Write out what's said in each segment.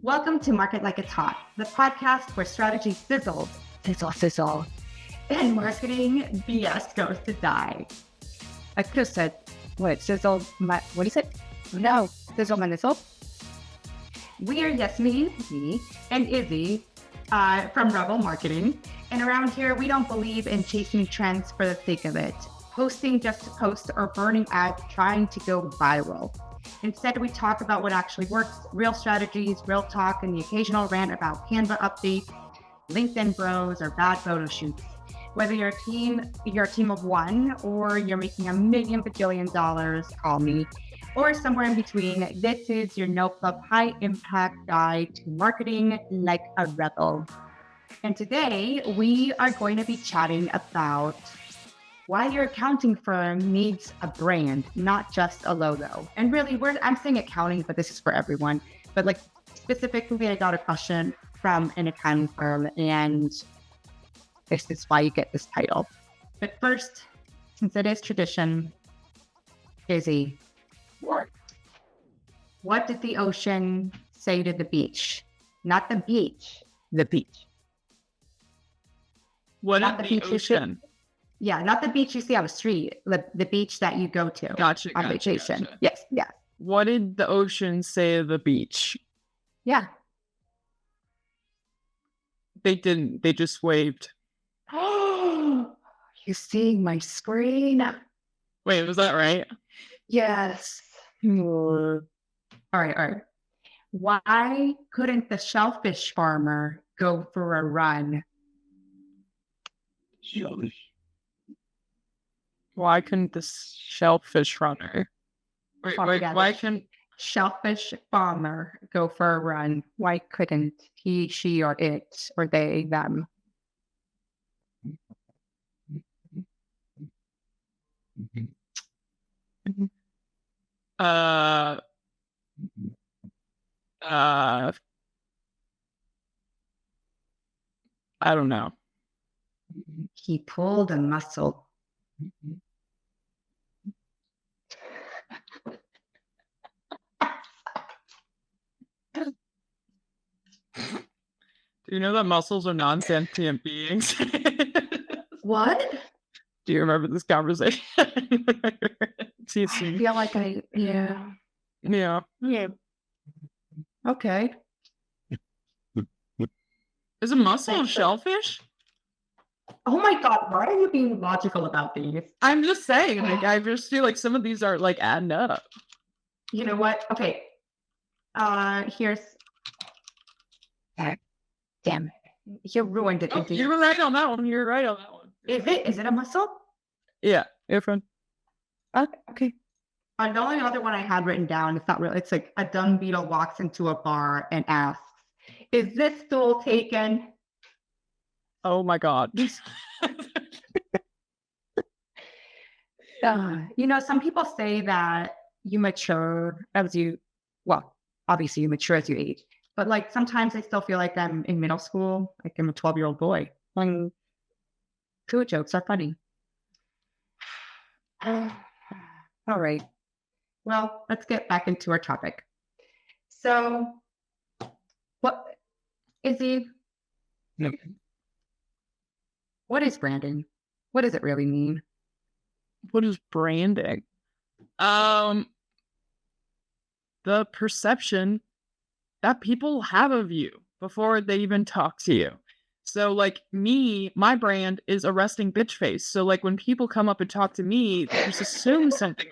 Welcome to Market Like It's Hot, the podcast where strategy sizzles, sizzle, and marketing BS goes to die. I could have said, what is it? No, sizzle my nizzle. We are me, and Izzy from Rebel Marketing. And around here, we don't believe in chasing trends for the sake of it, posting just to post or burning ads trying to go viral. Instead, we talk about what actually works, real strategies, real talk, and the occasional rant about Canva updates, LinkedIn bros, or bad photo shoots. Whether you're a team of one, or you're making $1 million bajillion, call me, or somewhere in between, this is your no club high impact guide to marketing like a rebel. And today we are going to be chatting about why your accounting firm needs a brand, not just a logo. And really, I'm saying accounting, but this is for everyone. But like specifically, I got a question from an accounting firm, and this is why you get this title. But first, since it is tradition, Izzy, what did the ocean say to the beach? Not the beach, the beach. What not the ocean? Yeah, not the beach you see on the street, the beach that you go to on vacation. Gotcha. Yes. What did the ocean say to the beach? Yeah. They didn't. They just waved. Oh, you seeing my screen? Wait, was that right? Yes. All right. Why couldn't the shellfish farmer go for a run? Why couldn't the shellfish runner? Why couldn't shellfish farmer go for a run? Why couldn't he, she, or it, or they, them? I don't know. He pulled a muscle. Do you know that mussels are non-sentient beings? What? Do you remember this conversation? I feel like yeah. Okay. Is a mussel a shellfish? Oh my God, why are you being logical about these? I'm just saying, like, I just feel like some of these are like adding up. You know what? Okay. Here's. Damn it. You ruined it. Oh, you were right on that one. Is it a mussel? Yeah, friend. Okay. The only other one I had written down, it's not really, it's like a dung beetle walks into a bar and asks, "Is this stool taken?" Oh my God. Some people say that you mature obviously you mature as you age, but like sometimes I still feel like I'm in middle school, like I'm a 12-year-old boy. Two jokes are funny. All right. Well, let's get back into our topic. So, what is what is branding? What does it really mean? What is branding? The perception that people have of you before they even talk to you. So like me, my brand is a resting bitch face. So like when people come up and talk to me, they just assume something.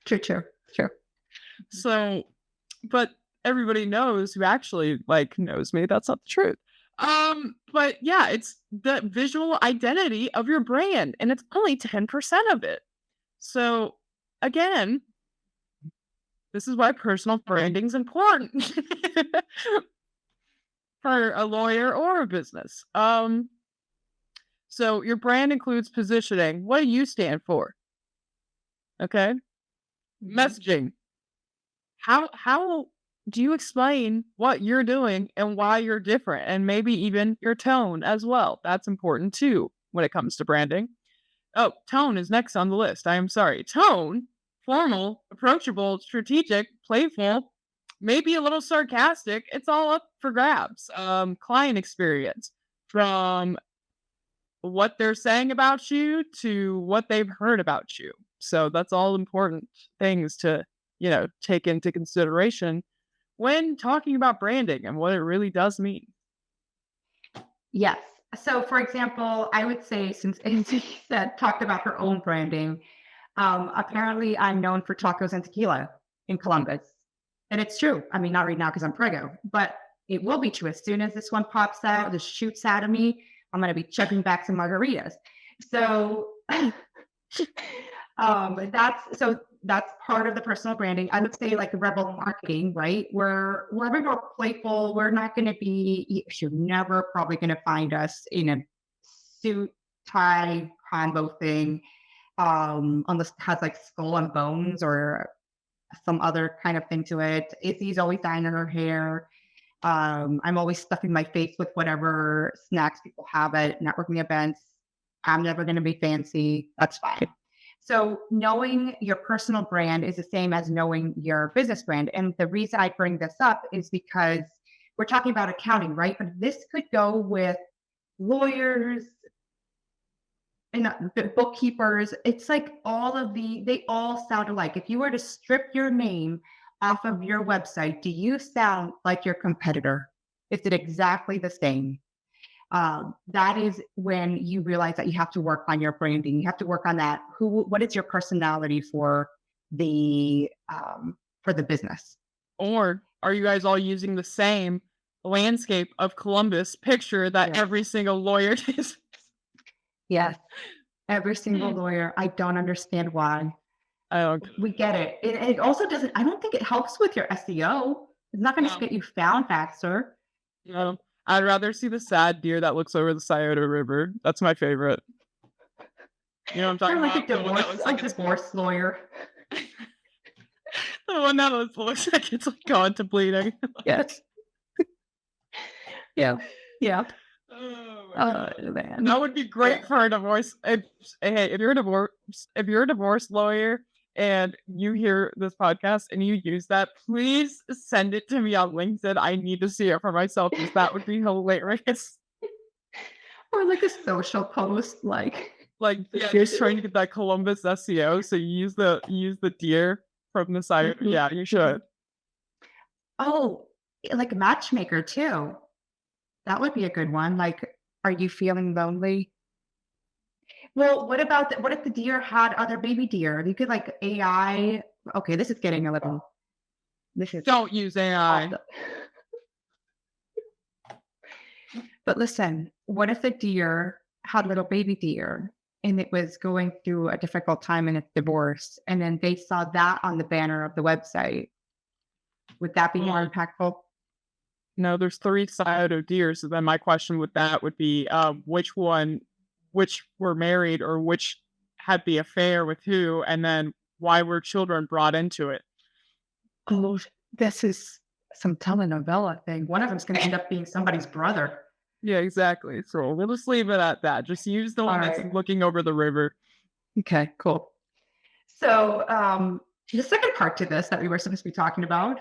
True. So, but everybody knows who actually like knows me. That's not the truth. But yeah, it's the visual identity of your brand, and it's only 10% of it. So again, this is why personal branding is important for a lawyer or a business. So your brand includes positioning. What do you stand for? Okay. Mm-hmm. Messaging. How do you explain what you're doing and why you're different, and maybe even your tone as well? That's important too when it comes to branding. Oh, tone is next on the list. I am sorry. Tone, formal, approachable, strategic, playful, maybe a little sarcastic. It's all up for grabs. Client experience, from what they're saying about you to what they've heard about you. So that's all important things to, take into consideration when talking about branding and what it really does mean. Yes. So, for example, I would say, since Izzy talked about her own branding, apparently I'm known for tacos and tequila in Columbus. And it's true. I mean, not right now because I'm prego, but it will be true. As soon as this one pops out, just shoots out of me, I'm going to be chugging back some margaritas. So, that's part of the personal branding. I would say, like, the rebel marketing, right? We're a bit more playful. We're not going to be. You're never probably going to find us in a suit tie combo thing, unless it has like skull and bones or some other kind of thing to it. Izzy's always dyeing her hair. I'm always stuffing my face with whatever snacks people have at networking events. I'm never going to be fancy. That's fine. So knowing your personal brand is the same as knowing your business brand. And the reason I bring this up is because we're talking about accounting, right? But this could go with lawyers and bookkeepers. It's like they all sound alike. If you were to strip your name off of your website, do you sound like your competitor? Is it exactly the same? That is when you realize that you have to work on your branding. You have to work on that. What is your personality for the business? Or are you guys all using the same landscape of Columbus picture that Yes. every single lawyer is? Yes, every single lawyer. I don't understand why. I don't. We get it. It also doesn't. I don't think it helps with your SEO. It's not going to No. get you found faster. No, I'd rather see the sad deer that looks over the Scioto River. That's my favorite. You know what I'm Or talking like about? a divorce lawyer. The one that looks like it's like gone to bleeding. Yes. Yeah. Yeah. Oh, Man. that would be great for a divorce. If you're a divorce lawyer and you hear this podcast and you use that, please send it to me on LinkedIn. I need to see it for myself because that would be hilarious. Or like a social post, like Here's trying to get that Columbus SEO. So you use the deer from the site. Mhm. Yeah, you should. Oh, like a matchmaker too. That would be a good one. Like, are you feeling lonely? Well, what if the deer had other baby deer? You could like AI. Okay, this is getting a little. This is Don't use AI. But listen, what if the deer had little baby deer and it was going through a difficult time in its divorce, and then they saw that on the banner of the website? Would that be more impactful? No, there's 3 Scioto deer. So then my question with that would be, which were married, or which had the affair with who, and then why were children brought into it? Oh, this is some telenovela thing. One of them's going to end up being somebody's brother. Yeah, exactly. So we'll just leave it at that. Just use the one that's looking over the river. Okay, cool. So the second part to this that we were supposed to be talking about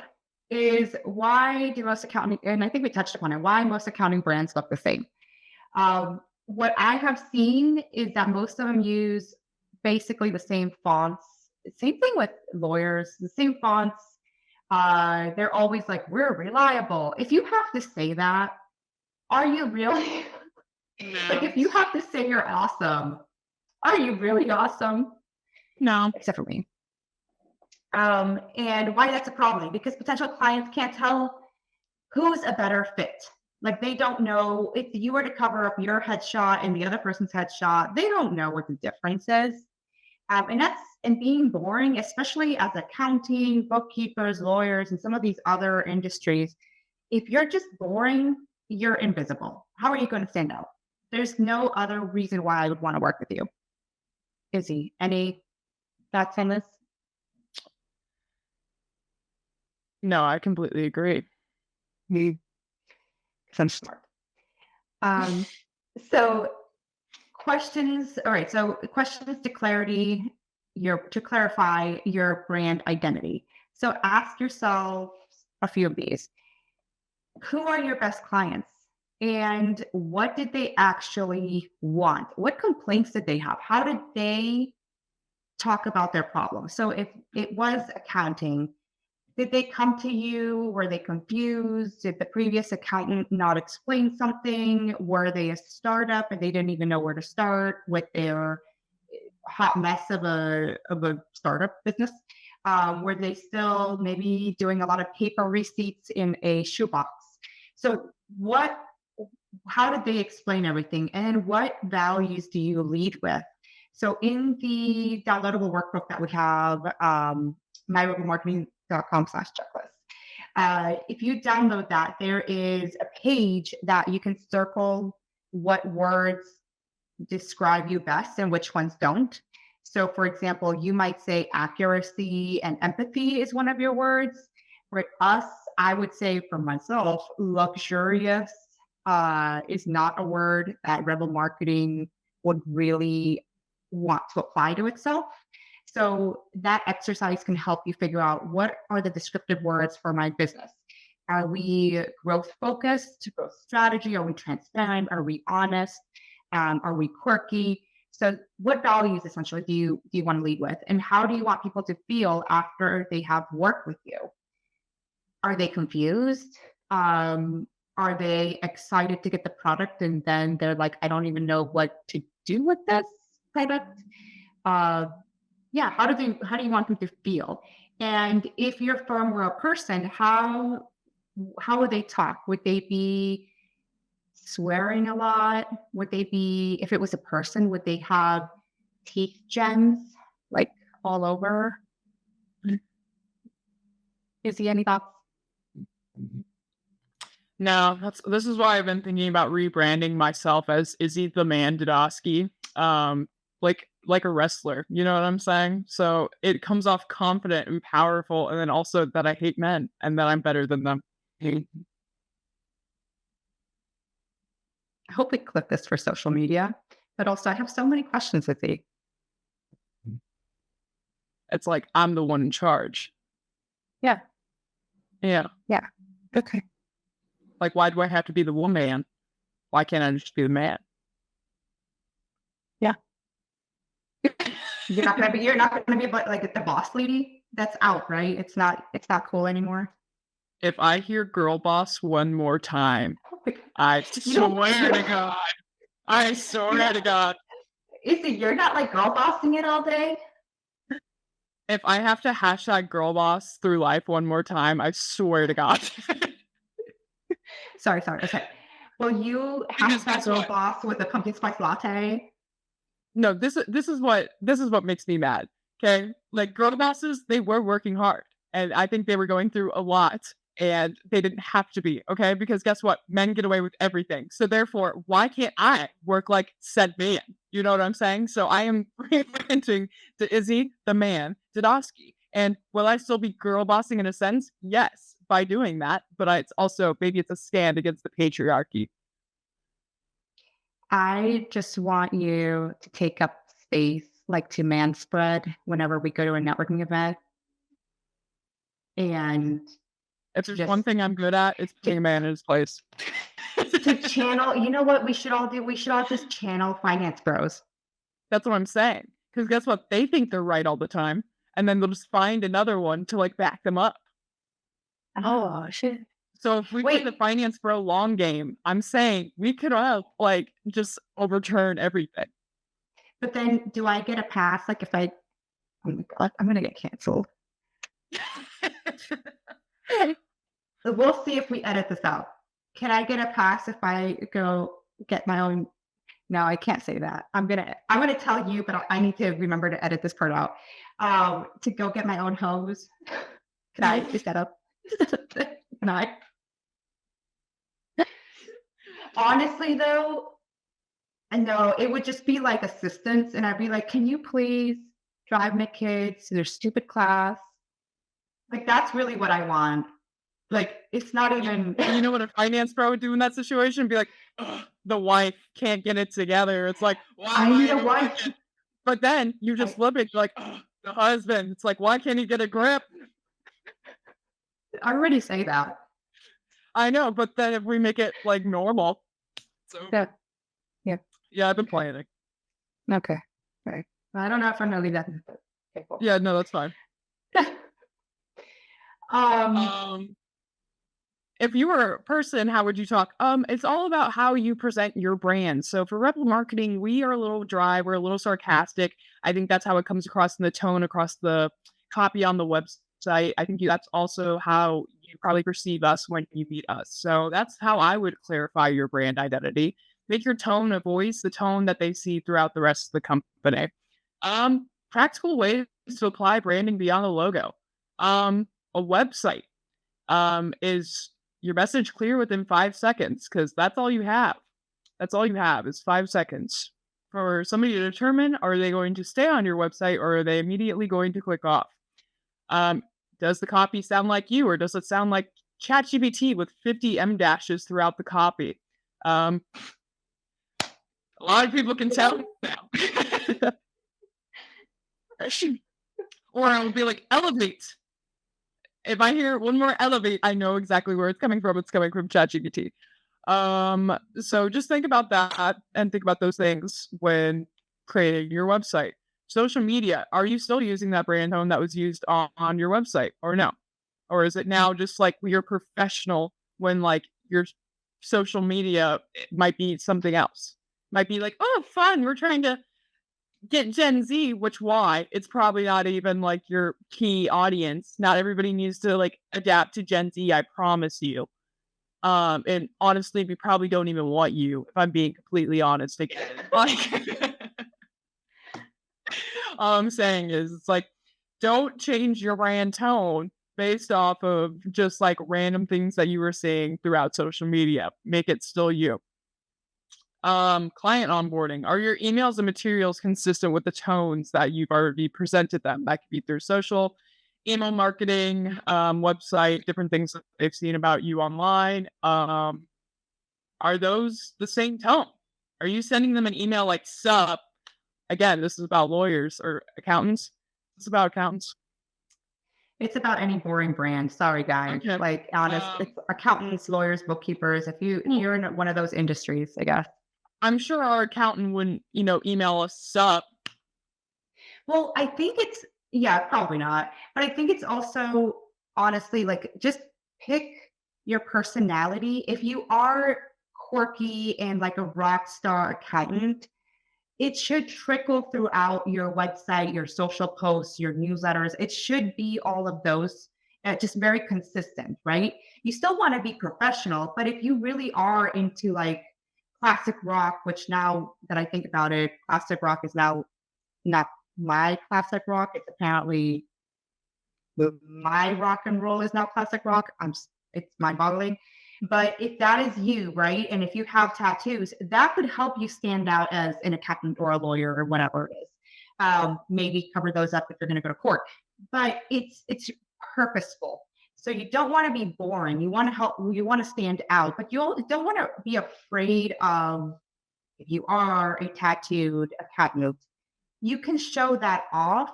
is, why do most accounting, and I think we touched upon it, why most accounting brands look the same. What I have seen is that most of them use basically the same fonts. Same thing with lawyers, the same fonts. They're always like, we're reliable. If you have to say that, are you really? No. Like, if you have to say you're awesome, are you really awesome? No. Except for me. And why that's a problem? Because potential clients can't tell who's a better fit. Like, they don't know. If you were to cover up your headshot and the other person's headshot, they don't know what the difference is. And being boring, especially as accounting, bookkeepers, lawyers, and some of these other industries. If you're just boring, you're invisible. How are you going to stand out? There's no other reason why I would want to work with you. Izzy, any thoughts on this? No, I completely agree. I'm smart. So questions. All right. So questions to clarify your brand identity. So ask yourself a few of these. Who are your best clients? And what did they actually want? What complaints did they have? How did they talk about their problems? So if it was accounting, did they come to you? Were they confused? Did the previous accountant not explain something? Were they a startup and they didn't even know where to start with their hot mess of a startup business? Were they still maybe doing a lot of paper receipts in a shoebox? So how did they explain everything? And what values do you lead with? So in the downloadable workbook that we have, myrebelmarketing.com/checklist, if you download that, there is a page that you can circle what words describe you best and which ones don't. So, for example, you might say accuracy and empathy is one of your words. For us, I would say for myself, luxurious is not a word that Rebel Marketing would really want to apply to itself. So that exercise can help you figure out what are the descriptive words for my business. Are we growth focused, growth strategy? Are we transparent? Are we honest? Are we quirky? So what values essentially do you want to lead with? And how do you want people to feel after they have worked with you? Are they confused? Are they excited to get the product and then they're like, I don't even know what to do with this product? Yeah, how do you want them to feel? And if your firm were a person, how would they talk? Would they be swearing a lot? Would they be, if it was a person, would they have teeth gems like all over? Is he any thoughts? No, this is why I've been thinking about rebranding myself as Izzy the Man Didosky. Like a wrestler, you know what I'm saying? So it comes off confident and powerful, and then also that I hate men and that I'm better than them. I hope we clip this for social media, but also I have so many questions with you. It's like I'm the one in charge. Yeah. Yeah. Yeah. Okay. Like, why do I have to be the woman? Why can't I just be the man? Yeah. You're not gonna be like the boss lady. That's out, right? It's not cool anymore. If I hear girl boss one more time, I swear to God. I swear to God. Izzy, you're not like girl bossing it all day? If I have to hashtag girl boss through life one more time, I swear to God. Sorry. Okay. Will you hashtag girl boss with a pumpkin spice latte? No, this is what makes me mad. Okay, like girl bosses, they were working hard, and I think they were going through a lot, and they didn't have to be. Okay, because guess what? Men get away with everything. So therefore, why can't I work like said man? You know what I'm saying? So I am rebranding to Izzy the Man Didosky. And will I still be girl bossing in a sense? Yes, by doing that. But it's also maybe it's a stand against the patriarchy. I just want you to take up space, like to man spread whenever we go to a networking event. And if there's one thing I'm good at, it's putting a man in his place. To channel, you know what we should all do? We should all just channel finance bros. That's what I'm saying. Because guess what? They think they're right all the time. And then they'll just find another one to like back them up. Oh, shit. So if we play the finance bro long game, I'm saying we could all like just overturn everything. But then do I get a pass? Like if oh my God, I'm going to get canceled. We'll see if we edit this out. Can I get a pass if I go get my own? No, I can't say that. I'm gonna tell you, but I need to remember to edit this part out. To go get my own hose. Can I pick that up? Can I? Honestly, though, I know it would just be like assistance, and I'd be like, "Can you please drive my kids to their stupid class?" Like that's really what I want. Like it's not even. You know what a finance bro would do in that situation? Be like, the wife can't get it together. It's like, why I need a wife. But then you just flip it. You're like, the husband. It's like, why can't he get a grip? I already say that. I know, but then if we make it like normal, so Yeah. Yeah. yeah, I've been planning. Okay. Right. I don't know if I'm gonna leave that. Okay, cool. Yeah, no, that's fine. um, Um, if you were a person, how would you talk? It's all about how you present your brand. So for Rebel Marketing, we are a little dry, we're a little sarcastic. I think that's how it comes across in the tone, across the copy on the website. I think that's also how you probably perceive us when you meet us. So that's how I would clarify your brand identity. Make your tone of voice the tone that they see throughout the rest of the company. Practical ways to apply branding beyond the logo. A website is your message clear within 5 seconds? Because that's all you have. That's all you have is 5 seconds for somebody to determine, are they going to stay on your website or are they immediately going to click off? Um, does the copy sound like you, or does it sound like ChatGPT with 50 M dashes throughout the copy? A lot of people can tell now. Or I will be like, elevate. If I hear one more elevate, I know exactly where it's coming from. It's coming from ChatGPT. So just think about that and think about those things when creating your website. Social media, are you still using that brand tone that was used on your website or no? Or is it now just like you're professional when like your social media might be something else? Might be like, oh, fun. We're trying to get Gen Z, which why? It's probably not even like your key audience. Not everybody needs to like adapt to Gen Z, I promise you. And honestly, we probably don't even want you, if I'm being completely honest again. Like all I'm saying is it's like don't change your brand tone based off of just like random things that you were seeing throughout social media. Make it still you. Client onboarding. Are your emails and materials consistent with the tones that you've already presented them? That could be through social, email marketing, website, different things that they've seen about you online. Are those the same tone? Are you sending them an email like sup? Again, this is about lawyers or accountants. It's about accountants. it's about any boring brand. Sorry, guys. Okay. Like, honest, it's accountants, lawyers, bookkeepers. If you're in one of those industries, I guess. I'm sure our accountant wouldn't, email us sup. Well, I think it's yeah, probably not. But I think it's also honestly like just pick your personality. If you are quirky and like a rock star accountant, it should trickle throughout your website, your social posts, your newsletters. It should be all of those, just very consistent, right? You still want to be professional, but if you really are into like classic rock, which now that I think about it, classic rock is now not my classic rock. It's apparently my rock and roll is now classic rock. It's mind boggling. But if that is you, right? And if you have tattoos, that could help you stand out as an accountant or a lawyer or whatever it is. Maybe cover those up if you're going to go to court. But it's purposeful. So you don't want to be boring. You want to help. You want to stand out, but you don't want to be afraid of if you are a tattooed accountant. You can show that off.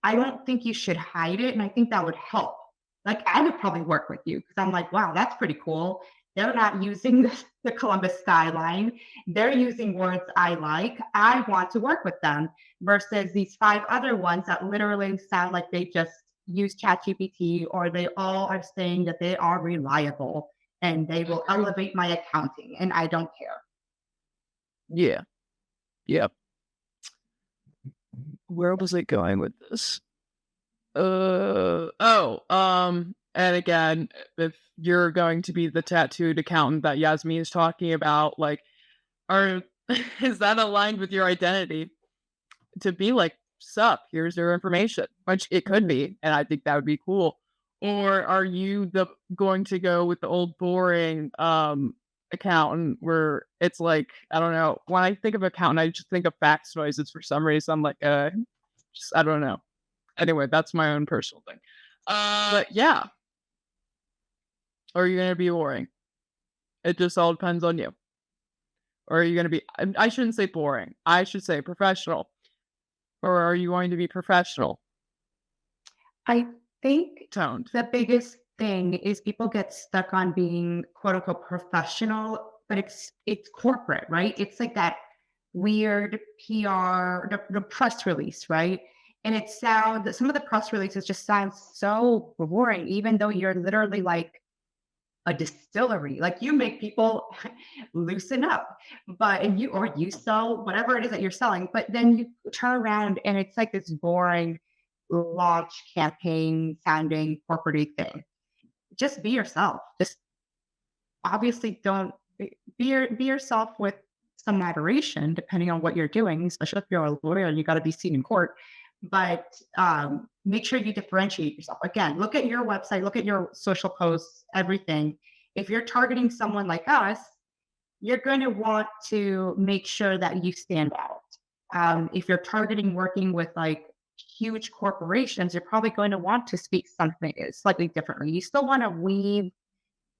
I don't think you should hide it. And I think that would help. Like, I would probably work with you because I'm like, wow, that's pretty cool. They're not using the Columbus skyline. They're using words I like. I want to work with them versus these 5 other ones that literally sound like they just use ChatGPT or they all are saying that they are reliable and they will elevate my accounting. And I don't care. Yeah. Yep. Where was it going with this? And again, if you're going to be the tattooed accountant that Yasmin is talking about, like, is that aligned with your identity to be like, sup, here's your information, which it could be, and I think that would be cool. Or are you going to go with the old boring accountant where it's like, I don't know, when I think of accountant, I just think of fax noises for some reason. I'm like, just, I don't know. Anyway, that's my own personal thing. But yeah. Or are you gonna be boring? It just all depends on you. Or are you gonna be I shouldn't say boring. I should say professional. Or are you going to be professional? I think Toned. the biggest thing is people get stuck on being quote unquote professional, but it's corporate, right? It's like that weird PR, the press release, right? And it sounds some of the press releases just sound so boring, even though you're literally like a distillery. Like you make people loosen up, and you sell whatever it is that you're selling, but then you turn around and it's like this boring launch campaign sounding corporate thing. Just be yourself. Just obviously don't be yourself with some moderation, depending on what you're doing, especially if you're a lawyer and you got to be seen in court. But make sure you differentiate yourself. Again, look at your website, look at your social posts, everything. If you're targeting someone like us, you're going to want to make sure that you stand out. If you're targeting working with like huge corporations, you're probably going to want to speak something slightly differently. You still want to weave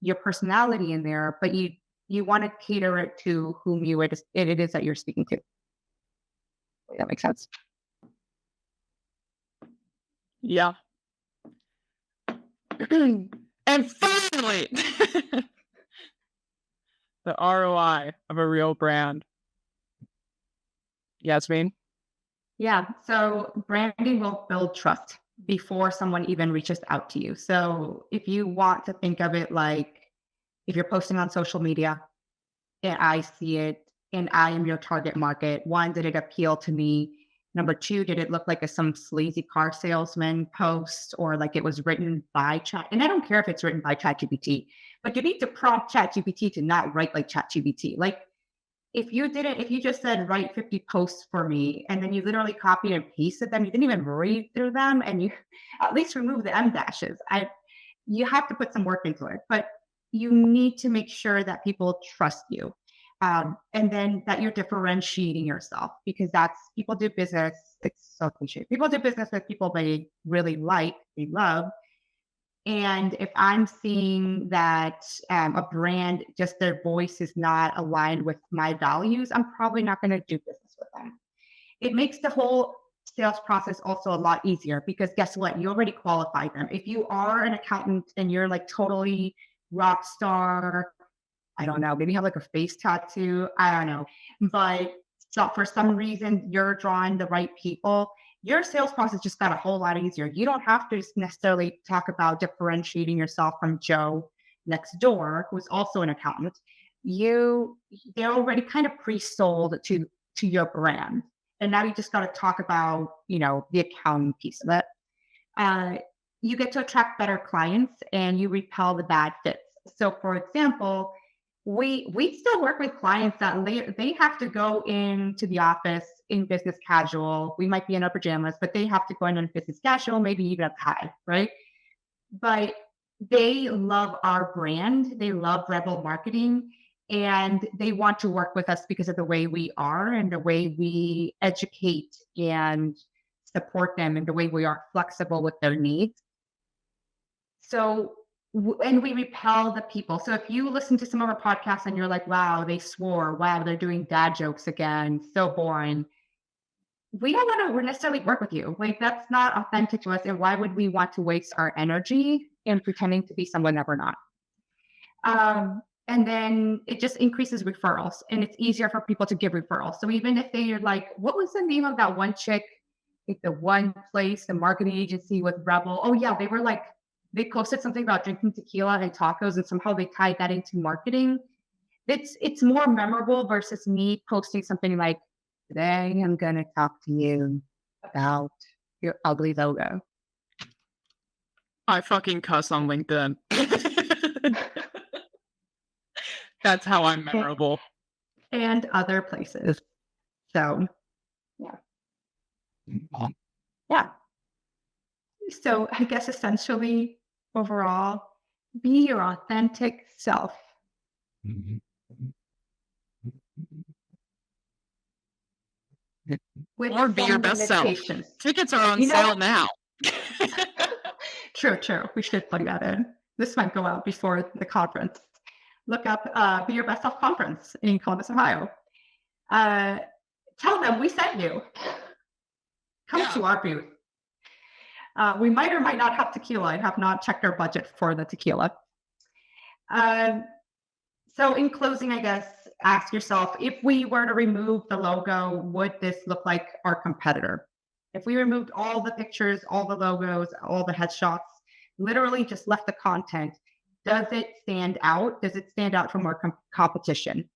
your personality in there, but you want to cater it to whom it is that you're speaking to. That makes sense. Yeah. And finally, the ROI of a real brand. Yasmin? Yeah. So branding will build trust before someone even reaches out to you. So if you want to think of it like if you're posting on social media and I see it and I am your target market, one, did it appeal to me? Number two, did it look like some sleazy car salesman post or like it was written by Chat? And I don't care if it's written by ChatGPT, but you need to prompt ChatGPT to not write like ChatGPT. Like if you just said write 50 posts for me and then you literally copied and pasted them, you didn't even read through them and you at least remove the M dashes. You have to put some work into it, but you need to make sure that people trust you. And then that you're differentiating yourself because that's people do business. It's so cliche. People do business with people they really like, they love. And if I'm seeing that a brand, just their voice is not aligned with my values, I'm probably not going to do business with them. It makes the whole sales process also a lot easier because guess what? You already qualified them. If you are an accountant and you're like totally rock star, I don't know, maybe have like a face tattoo, I don't know. But so for some reason you're drawing the right people, your sales process just got a whole lot easier. You don't have to necessarily talk about differentiating yourself from Joe next door, who's also an accountant. They're already kind of pre-sold to your brand. And now you just got to talk about, the accounting piece of it. You get to attract better clients and you repel the bad fits. So for example, we still work with clients that they have to go into the office in business casual. We might be in our pajamas, but they have to go in business casual, maybe even a tie, right? But they love our brand. They love Rebel Marketing. And they want to work with us because of the way we are and the way we educate and support them and the way we are flexible with their needs. So, and we repel the people. So if you listen to some of our podcasts and you're like, wow, they swore, wow, they're doing dad jokes again, so boring. We don't want to necessarily work with you. Like that's not authentic to us. And why would we want to waste our energy in pretending to be someone that we're not? And then it just increases referrals and it's easier for people to give referrals. So even if they're like, what was the name of that one chick, like the one place, the marketing agency with Rebel? Oh yeah, they posted something about drinking tequila and tacos and somehow they tied that into marketing. It's more memorable versus me posting something like, today I'm going to talk to you about your ugly logo. I fucking cuss on LinkedIn. That's how I'm memorable. And other places. So, yeah. Yeah. So I guess essentially, overall, be your authentic self. Or be your best self. Tickets are on sale now. True. We should plug that in. This might go out before the conference. Look up Be Your Best Self Conference in Columbus, Ohio. Tell them we sent you. Come to our booth. We might or might not have tequila. I have not checked our budget for the tequila. So in closing, I guess, ask yourself, if we were to remove the logo, would this look like our competitor? If we removed all the pictures, all the logos, all the headshots, literally just left the content, does it stand out? Does it stand out from our competition?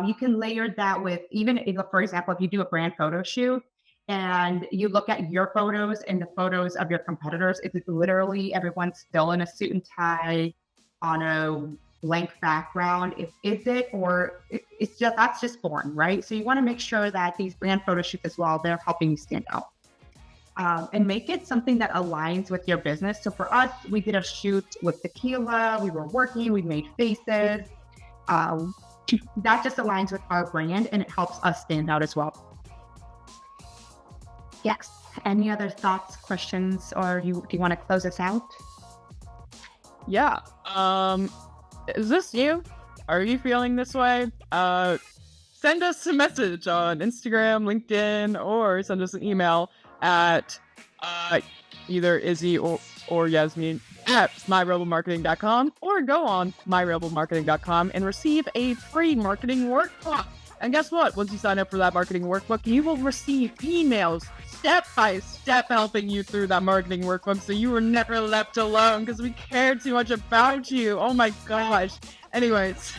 You can layer that with, even if, for example, if you do a brand photo shoot and you look at your photos and the photos of your competitors, it's literally everyone's still in a suit and tie on a blank background. Is it, or it's just, that's just boring, right? So you want to make sure that these brand photo shoots as well, they're helping you stand out. And make it something that aligns with your business. So for us, we did a shoot with tequila. We were working, we made faces. That just aligns with our brand and it helps us stand out as well. Yes. Any other thoughts, questions, or do you want to close us out? Yeah. Is this you? Are you feeling this way? Send us a message on Instagram, LinkedIn, or send us an email at either Izzy or Yasmin at myrebelmarketing.com, or go on myrebelmarketing.com and receive a free marketing workbook. And guess what? Once you sign up for that marketing workbook, you will receive emails step by step helping you through that marketing workbook, so you were never left alone because we cared too much about you. Oh my gosh. Anyways,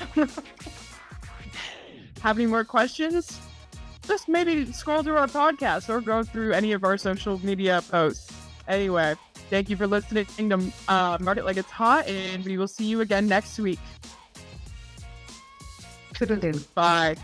have any more questions? Just maybe scroll through our podcast or go through any of our social media posts. Anyway, thank you for listening to Market Like It's Hot, and we will see you again next week. Toodaloo. Bye.